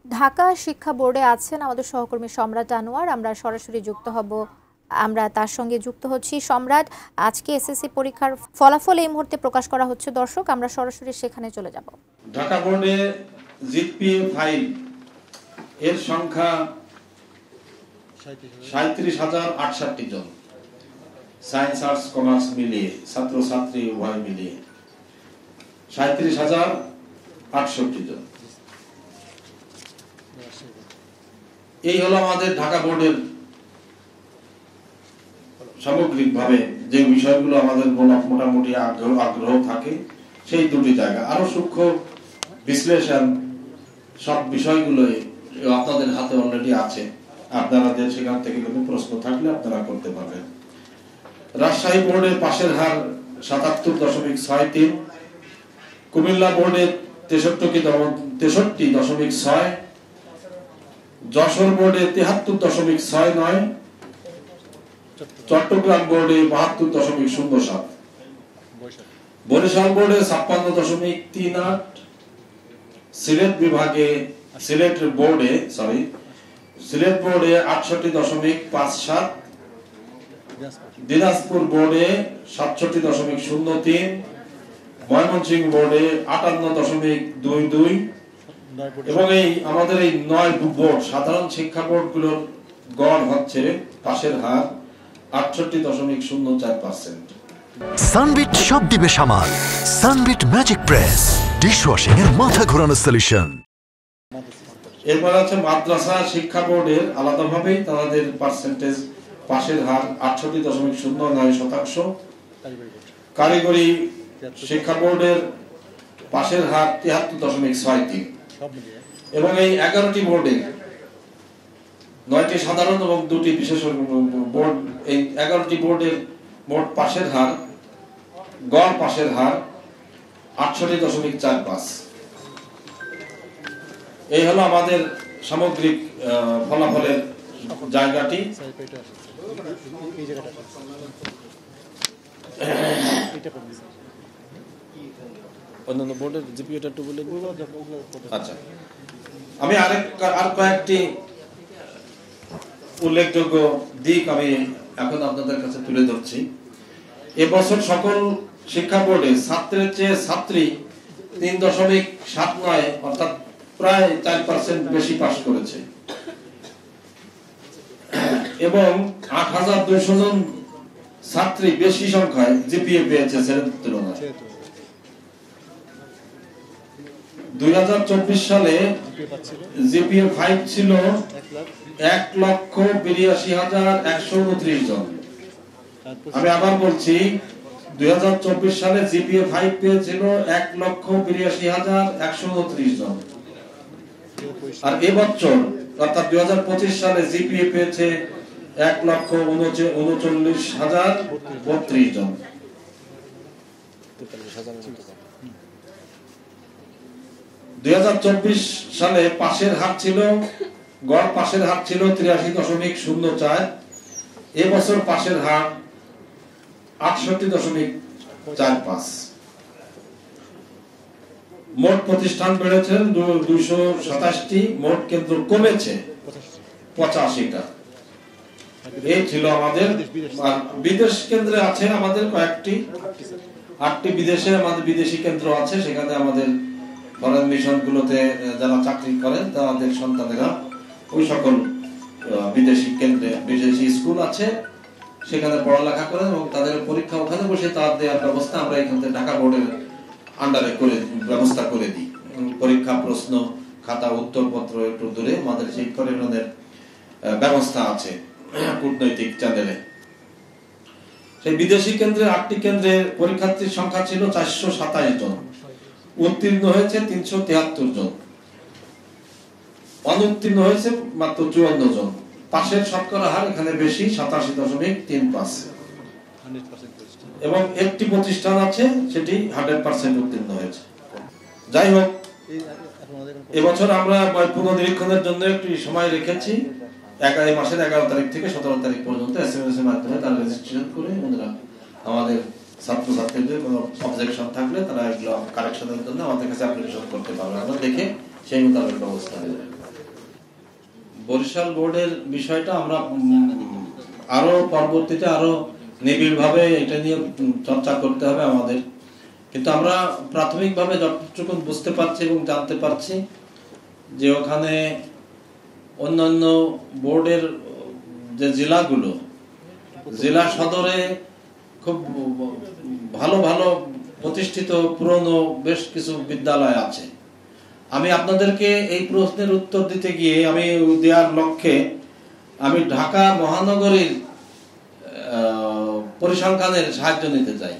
ঢাকা শিক্ষা বোর্ডে আছেন আমাদের সহকর্মী সম্রাট আনোয়ার। আমরা সরাসরি যুক্ত হব, আমরা তার সঙ্গে যুক্ত হচ্ছি। সম্রাট, আজকে এসএসসি পরীক্ষার ফলাফল এই মুহূর্তে প্রকাশ করা হচ্ছে, দর্শক আমরা সরাসরি সেখানে চলে যাব। ঢাকা বোর্ডে জিপিএ 5 এর সংখ্যা 37,068 জন, সায়েন্স আর্টস কমার্স মিলিয়ে, ছাত্র ছাত্রী উভয় মিলিয়ে 37,068 জন। এই হলো আমাদের ঢাকা বোর্ডের সামগ্রিকভাবে যে বিষয়গুলো আমাদের মোটামুটি আগ্রহ থাকে সেই দুটি জায়গা। আরো সূক্ষ্ম বিশ্লেষণ সব বিষয়গুলোই আপনাদের হাতে অলরেডি আছে, আপনাদের সেখান থেকে কোনো প্রশ্ন থাকলে আপনারা করতে পারবেন। রাজশাহী বোর্ডের পাশের হার 77.63, কুমিল্লা বোর্ডে 63.6, যশোর বোর্ডে 73.69, চট্টগ্রাম বোর্ডে 72.07, বরিশাল বোর্ডে 56.38, সিলেট বোর্ডে 68.57, দিনাজপুর বোর্ডে 67.03, ময়মনসিংহ বোর্ডে 58.22 এবং আমাদের এই 9 বোর্ড সাধারণ শিক্ষা বোর্ডগুলোর গড় হচ্ছে পাশের হার 68.04%। সানবিট সব দিবে সামাল। সানবিট ম্যাজিক প্রেস ডিশওয়াশিং এর মাথা ঘোরানো সলিউশন। এরপর আছে মাদ্রাসা শিক্ষা বোর্ডের আলাদাভাবেই তাদের পার্সেন্টেজ পাশের হার 68.09%, কারিগরি শিক্ষা বোর্ডের পাশের হার 73.63 এবং এই 11টি বোর্ডে 9টি সাধারণ এবং 2টি বিশেষ বোর্ড, এই 11টি বোর্ডের মোট পাশের হার, গড় পাশের হার 68.45। এই হলো আমাদের সামগ্রিক ফলাফলের জায়গাটি। অন্যান্য বোর্ডের জিপিএটা একটু বলে দিন। আচ্ছা, আমি আর কয়েকটি উল্লেখযোগ্য দিক আমি এখন আপনাদের কাছে তুলে ধরছি। এবছর সকল শিক্ষা বোর্ডে ছাত্রের চেয়ে ছাত্রী 3.79 অর্থাৎ প্রায় 4% বেশি পাস করেছে এবং 8,200 জন ছাত্রী বেশি সংখ্যায় জিপিএ পেয়েছে ছেলের তুলনায়। 2024 সালে জিপিএ 5 ছিল 1,82,129 জন। আমি আবার বলছি, 2024 সালে জিপিএ 5 পেয়েছিল 1,82,129 জন, আর এবছর অর্থাৎ 2025 সালে জিপিএ পেয়েছে 1,39,32 জন। 2024 সালে পাশের হার ছিল, গড় পাশের হার ছিল 83.04, এবছর পাশের হার 68.45। মোট প্রতিষ্ঠান বেড়েছে 227টি, মোট কেন্দ্র কমেছে 85টা। এই ছিল আমাদের। বিদেশ কেন্দ্রে আছে আমাদের কয়েকটি, 8টি বিদেশে আমাদের বিদেশি কেন্দ্র আছে, সেখানে আমাদের ফরেন মিশন গুলোতে যারা চাকরি করেন তাদের সন্তানেরা ওই সকল বিদেশি কেন্দ্রে, বিদেশি স্কুল আছে সেখানে পড়ালেখা করেন এবং তাদের পরীক্ষা ওখানে বসে তার দেওয়ার ব্যবস্থা আমরা এখান থেকে ঢাকা বোর্ডের আন্ডারে করে ব্যবস্থা করে দিই। পরীক্ষা প্রশ্ন খাতা উত্তরপত্র একটু দূরে আমাদের সেই পরিমাণের ব্যবস্থা আছে কূটনৈতিক চ্যানেলে। সেই বিদেশি কেন্দ্রে 8টি কেন্দ্রে পরীক্ষার্থীর সংখ্যা ছিল 427 জন, উত্তীর্ণ হয়েছে 373 জন, অনুত্তীর্ণ হয়েছে মাত্র 54 জন। পাশের শতকরা হার এখানে বেশি 87.35 এবং একটি প্রতিষ্ঠান আছে সেটি 100% উত্তীর্ণ হয়েছে। যাই হোক, এবছর আমরা পুনর্নিরীক্ষণের জন্য একটি সময় রেখেছি, এই মাসের 11 তারিখ থেকে 17 তারিখ পর্যন্ত এসএমএস এর মাধ্যমে তারা রেজিস্ট্রেশন করে ওনারা আমাদের ছাত্রছাত্রীদের কোনো অবজেকশন থাকলে তারা এগুলো কারেকশনের জন্য আমাদের কাছে অ্যাপ্লিকেশন করতে পারবে। আমরা দেখে সেই মোতাবেক ব্যবস্থা নেব। বরিশাল বোর্ডের বিষয়টা আমরা আরো পরবর্তীতে আরো নিবিড়ভাবে এটা নিয়ে চর্চা করতে হবে আমাদের। কিন্তু আমরা প্রাথমিকভাবে যতটুকু বুঝতে পারছি এবং জানতে পারছি যে ওখানে অন্যান্য বোর্ডের যে জেলাগুলো, জেলা সদরে খুব ভালো ভালো প্রতিষ্ঠিত পুরনো বেশ কিছু বিদ্যালয় আছে। আমি আপনাদেরকে এই প্রশ্নের উত্তর দিতে গিয়ে আমি দেওয়ার লক্ষ্যে ঢাকা মহানগরীর পরিসংখ্যানের সাহায্য নিতে চাই।